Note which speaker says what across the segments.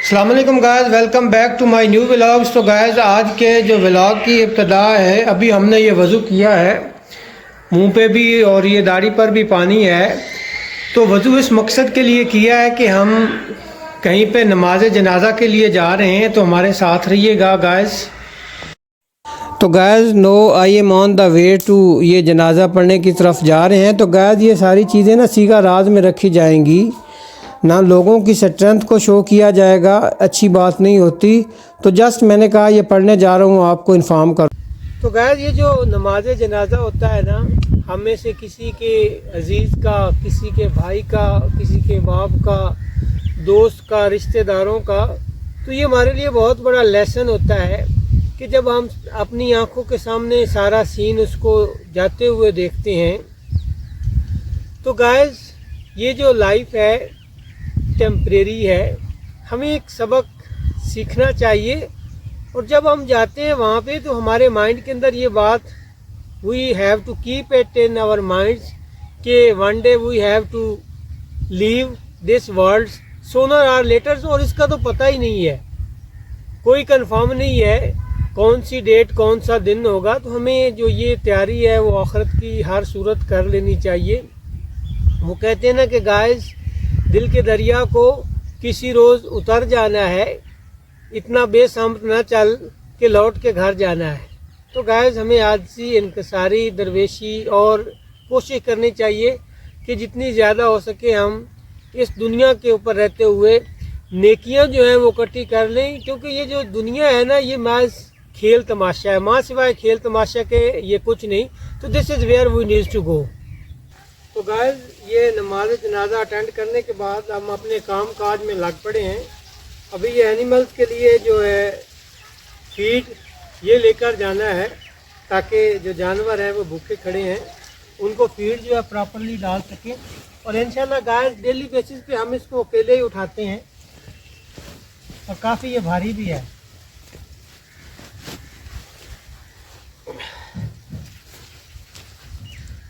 Speaker 1: अस्सलाम वालेकुम guys, welcome back to my new vlogs. तो गाइस आज के जो व्लॉग की इब्तदा है, अभी हमने ये वज़ू किया है, मुंह पे भी और ये दाढ़ी पर भी पानी है। तो वज़ू इस मकसद के लिए किया है कि हम कहीं पे नमाज जनाजा के लिए जा रहे हैं, तो हमारे साथ रहिएगा गाइस। तो guys no I am on the way to ये जनाजा पढ़ने की तरफ जा रहे हैं। तो गाइस ये सारी चीज़ें ना सीगा राज में रखी जाएंगी, ना लोगों की स्ट्रेंथ को शो किया जाएगा, अच्छी बात नहीं होती। तो जस्ट मैंने कहा ये पढ़ने जा रहा हूँ, आपको इन्फॉर्म कर। तो गैर ये जो नमाज जनाजा होता है ना, हम में से किसी के अजीज़ का, किसी के भाई का, किसी के बाप का, दोस्त का, रिश्तेदारों का, तो ये हमारे लिए बहुत बड़ा लेसन होता है कि जब हम अपनी आंखों के सामने सारा सीन उसको जाते हुए देखते हैं। तो गाइस ये जो लाइफ है टेम्परेरी है, हमें एक सबक सीखना चाहिए। और जब हम जाते हैं वहाँ पे, तो हमारे माइंड के अंदर ये बात we have to keep it in our minds कि one day we have to leave this world sooner और लेटर्स। और इसका तो पता ही नहीं है, कोई कंफर्म नहीं है कौन सी डेट, कौन सा दिन होगा। तो हमें जो ये तैयारी है वो आखिरत की हर सूरत कर लेनी चाहिए। वो कहते हैं ना कि गाइस दिल के दरिया को किसी रोज़ उतर जाना है, इतना बेसमत ना चल के लौट के घर जाना है। तो गाइस हमें आजिज़ी, इनकिसारी, दरवेशी और कोशिश करनी चाहिए कि जितनी ज़्यादा हो सके हम इस दुनिया के ऊपर रहते हुए नेकियां जो हैं वो इकट्ठी कर लें। क्योंकि ये जो दुनिया है ना, ये महज खेल तमाशा है, माँ सिवाय खेल तमाशा के ये कुछ नहीं। तो this is where we need to go. तो गाइस ये नमाज जनाजा अटेंड करने के बाद हम अपने काम काज में लग पड़े हैं। अभी ये एनिमल्स के लिए जो है फीड ये लेकर जाना है, ताकि जो जानवर हैं वो भूखे खड़े हैं उनको फीड जो है प्रॉपरली डाल सकें। और इंशाल्लाह गाइस डेली बेसिस पे हम इसको अकेले ही उठाते हैं, और काफ़ी ये भारी भी है।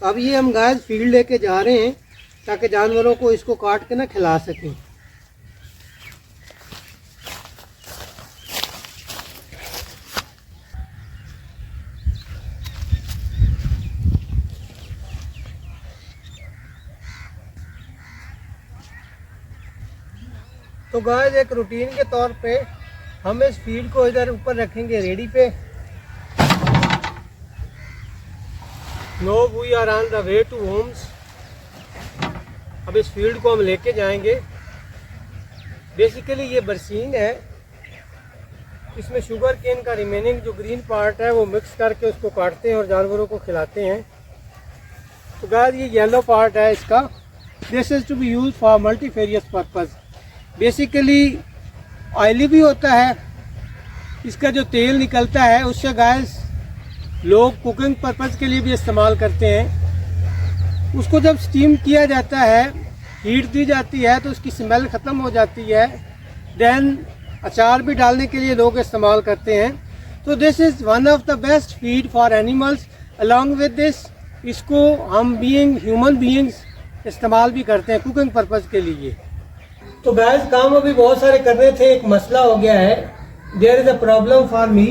Speaker 1: अब ये हम गाइस फील्ड लेके जा रहे हैं ताकि जानवरों को इसको काट के ना खिला सकें। तो गाइस एक रूटीन के तौर पे हम इस फील्ड को इधर ऊपर रखेंगे रेडी पे। No we are on the way to homes. अब इस फील्ड को हम लेके जाएंगे। बेसिकली ये बरसीन है, इसमें शुगर केन का रिमेनिंग जो ग्रीन पार्ट है वो मिक्स करके उसको काटते हैं और जानवरों को खिलाते हैं। तो गाइस ये येलो पार्ट है इसका, this is to be use for multifarious purpose. Basically oily भी होता है, इसका जो तेल निकलता है उससे गाइस लोग कुकिंग पर्पज़ के लिए भी इस्तेमाल करते हैं। उसको जब स्टीम किया जाता है, हीट दी जाती है, तो उसकी स्मेल ख़त्म हो जाती है। देन अचार भी डालने के लिए लोग इस्तेमाल करते हैं। तो this is one of the best feed for animals. Along with this इसको हम ह्यूमन बीइंग्स इस्तेमाल भी करते हैं कुकिंग पर्पज़ के लिए। तो गाइस काम अभी बहुत सारे करने थे, एक मसला हो गया है। There is a problem for me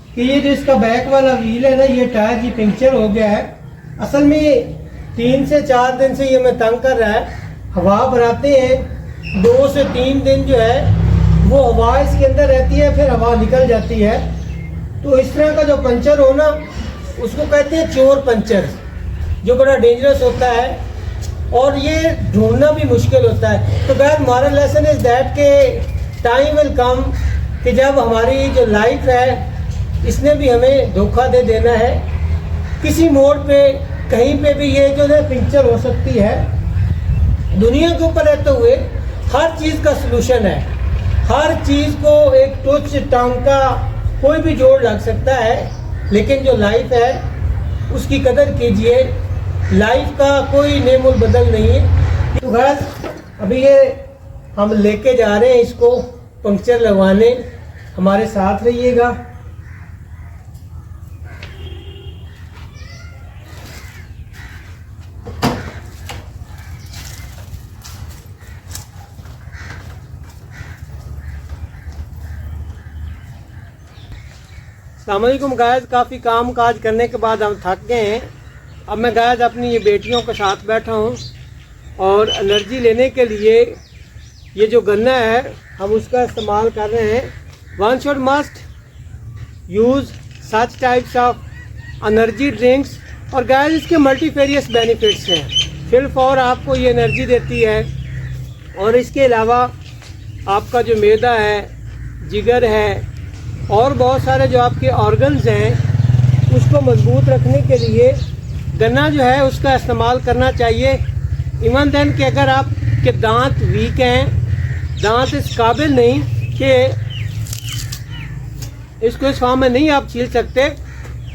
Speaker 1: कि ये जो इसका बैक वाला व्हील है ना, ये टायर जी पंक्चर हो गया है। असल में 3 से 4 दिन से ये मैं तंग कर रहा है। हवा भराते हैं, 2 से 3 दिन जो है वो हवा इसके अंदर रहती है, फिर हवा निकल जाती है। तो इस तरह का जो पंचर हो ना, उसको कहते हैं चोर पंचर, जो बड़ा डेंजरस होता है और ये ढूंढना भी मुश्किल होता है। तो गाइस हमारा लेसन इज दैट के टाइम विल कम कि जब हमारी जो लाइफ है इसने भी हमें धोखा दे देना है। किसी मोड़ पे कहीं पे भी ये जो है पिक्चर हो सकती है। दुनिया के ऊपर रहते हुए हर चीज़ का सलूशन है, हर चीज़ को एक टुच टांका कोई भी जोड़ लग सकता है। लेकिन जो लाइफ है उसकी कदर कीजिए, लाइफ का कोई नेमुल बदल नहीं है। तो गाइस अभी ये हम लेके जा रहे हैं इसको पंक्चर लगवाने, हमारे साथ रहिएगा। अस्सलाम वालेकुम गाइस, काफ़ी काम काज करने के बाद हम थक गए हैं। अब मैं गाइस अपनी ये बेटियों के साथ बैठा हूँ और एनर्जी लेने के लिए ये जो गन्ना है हम उसका इस्तेमाल कर रहे हैं। One should must use such types of energy drinks. और गाइस इसके मल्टीफेरियस बेनिफिट्स हैं। सिर्फ और आपको ये एनर्जी देती है और इसके अलावा आपका जो मैदा है, जिगर है और बहुत सारे जो आपके ऑर्गन्स हैं उसको मजबूत रखने के लिए गन्ना जो है उसका इस्तेमाल करना चाहिए। इवन देन कि अगर आपके दांत वीक हैं, दांत इस काबिल नहीं कि इसको इस फॉर्म में नहीं आप छील सकते,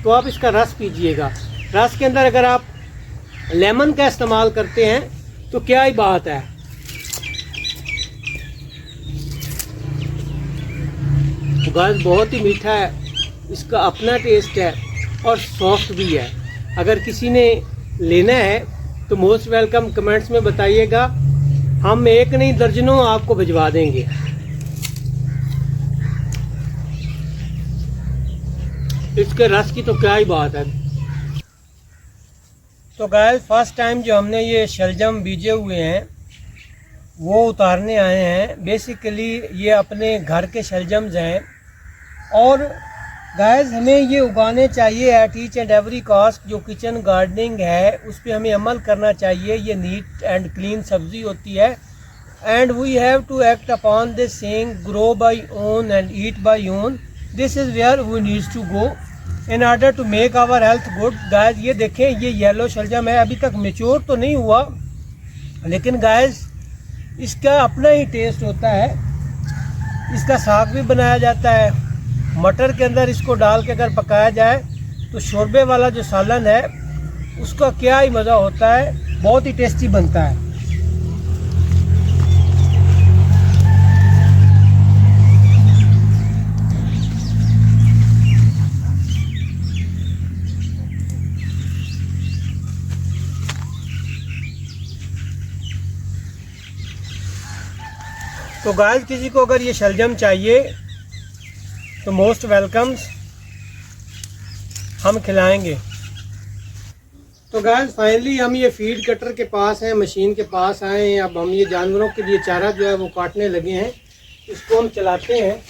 Speaker 1: तो आप इसका रस पीजिएगा। रस के अंदर अगर आप लेमन का इस्तेमाल करते हैं तो क्या ही बात है। गाइस बहुत ही मीठा है, इसका अपना टेस्ट है और सॉफ्ट भी है। अगर किसी ने लेना है तो मोस्ट वेलकम, कमेंट्स में बताइएगा। हम एक नहीं दर्जनों आपको भिजवा देंगे। इसके रस की तो क्या ही बात है। तो गाइस फर्स्ट टाइम जो हमने ये शलजम बीजे हुए हैं वो उतारने आए हैं। बेसिकली ये अपने घर के शलजम्स हैं और गाइस हमें ये उगाने चाहिए at each and every cost. जो किचन गार्डनिंग है उस पर हमें अमल करना चाहिए। ये नीट एंड क्लीन सब्जी होती है and we have to act upon this saying grow by own and eat by own. This is where we needs to go in order to make our health good. Guys ये देखें, ये yellow शलजम है, अभी तक mature तो नहीं हुआ, लेकिन गाइस इसका अपना ही टेस्ट होता है। इसका साग भी बनाया जाता है, मटर के अंदर इसको डाल के अगर पकाया जाए तो शोरबे वाला जो सालन है उसका क्या ही मज़ा होता है, बहुत ही टेस्टी बनता है। तो गाइस किसी को अगर ये शलजम चाहिए तो मोस्ट वेलकम्स, हम खिलाएंगे। तो गाइस फाइनली हम ये फीड कटर के पास हैं, मशीन के पास आए हैं। अब हम ये जानवरों के लिए चारा जो है वो काटने लगे हैं। इसको हम चलाते हैं।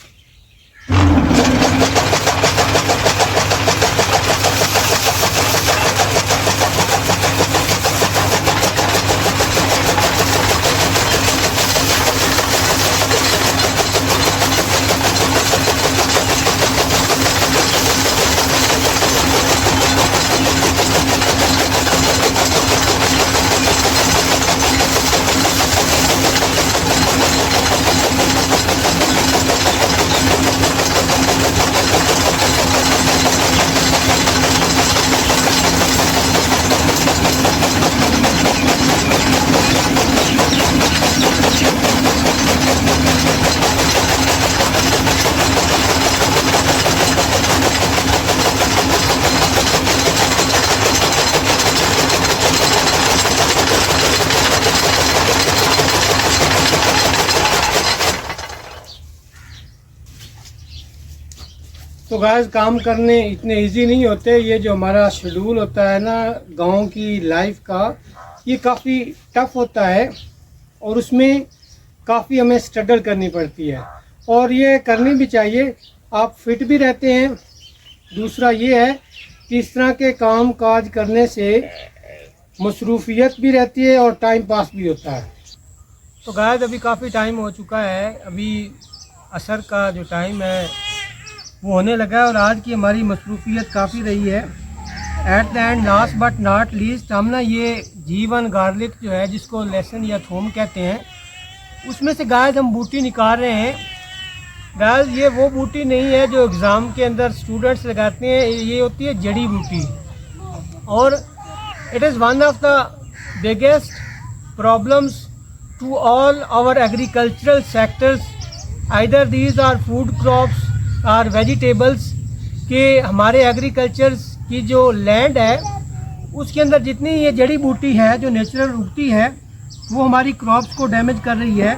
Speaker 1: तो गाइस काम करने इतने इजी नहीं होते। ये जो हमारा शेड्यूल होता है ना गांव की लाइफ का, ये काफ़ी टफ होता है और उसमें काफ़ी हमें स्ट्रगल करनी पड़ती है और ये करनी भी चाहिए। आप फिट भी रहते हैं। दूसरा ये है कि इस तरह के काम काज करने से मसरूफियत भी रहती है और टाइम पास भी होता है। तो गाइस अभी काफ़ी टाइम हो चुका है, अभी असर का जो टाइम है वो होने लगा है और आज की हमारी मसरूफियत काफ़ी रही है। At the end last but not least, हम ना ये G1 गार्लिक जो है जिसको लहसुन या थूम कहते हैं, उसमें से गाइस हम बूटी निकाल रहे हैं। गाइस ये वो बूटी नहीं है जो एग्ज़ाम के अंदर स्टूडेंट्स लगाते हैं, ये होती है जड़ी बूटी और it is one of the biggest problems to all our agricultural sectors. Either these are food crops और वेजिटेबल्स के हमारे एग्रीकल्चर की जो लैंड है उसके अंदर जितनी ये जड़ी बूटी है जो नेचुरल उगती है वो हमारी क्रॉप्स को डैमेज कर रही है।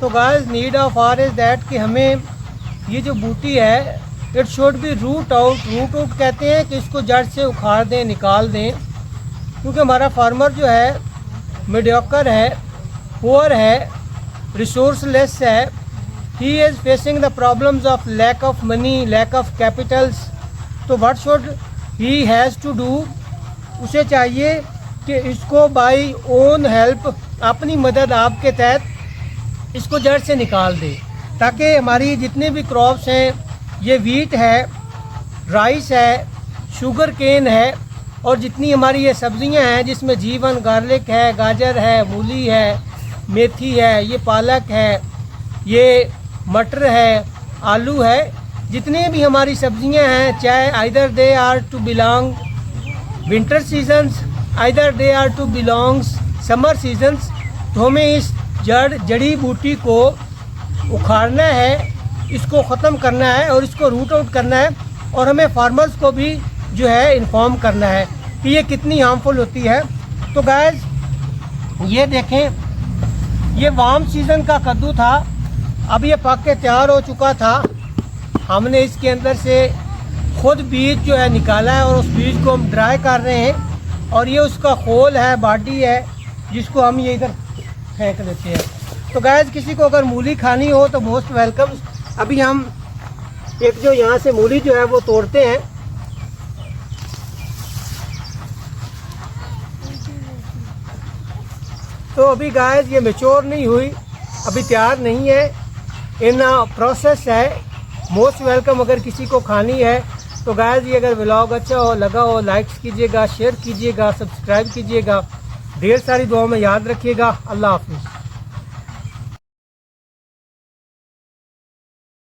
Speaker 1: तो guys need of hour is that कि हमें ये जो बूटी है it should be root out. Root out कहते हैं कि इसको जड़ से उखाड़ दें, निकाल दें, क्योंकि हमारा फार्मर जो है मीडियोकर है, पुअर है, रिसोर्सलेस है। He is facing the problems of lack of money, lack of capitals. तो what should he has to do, उसे चाहिए कि इसको बाई ओन हेल्प, अपनी मदद आपके तहत इसको जड़ से निकाल दे, ताकि हमारी जितने भी क्रॉप्स हैं, ये वीट है, राइस है, शुगर केन है, और जितनी हमारी ये सब्जियां हैं जिसमें जीवन, गार्लिक है, गाजर है, मूली है, मेथी है, ये पालक है, ये मटर है, आलू है, जितने भी हमारी सब्जियां हैं, चाहे either they are to belong winter seasons, either they are to belongs summer seasons, तो हमें इस जड़ी बूटी को उखाड़ना है, इसको ख़त्म करना है और इसको रूट आउट करना है, और हमें फार्मर्स को भी जो है इन्फॉर्म करना है कि ये कितनी हार्मफुल होती है। तो गाइस ये देखें, ये वार्म सीज़न का कद्दू था, अब ये पक के तैयार हो चुका था। हमने इसके अंदर से खुद बीज जो है निकाला है और उस बीज को हम ड्राई कर रहे हैं, और ये उसका खोल है, बाडी है, जिसको हम ये इधर फेंक देते हैं। तो गाइस किसी को अगर मूली खानी हो तो मोस्ट वेलकम। अभी हम एक जो यहाँ से मूली जो है वो तोड़ते हैं। तो अभी गाइस ये मैच्योर नहीं हुई, अभी तैयार नहीं है, इन प्रोसेस है। मोस्ट वेलकम अगर किसी को खानी है तो गाइस ये अगर व्लॉग अच्छा हो, लगा हो, लाइक्स कीजिएगा, शेयर कीजिएगा, सब्सक्राइब कीजिएगा। ढेर सारी दुआओं में याद रखिएगा। अल्लाह हाफिज़।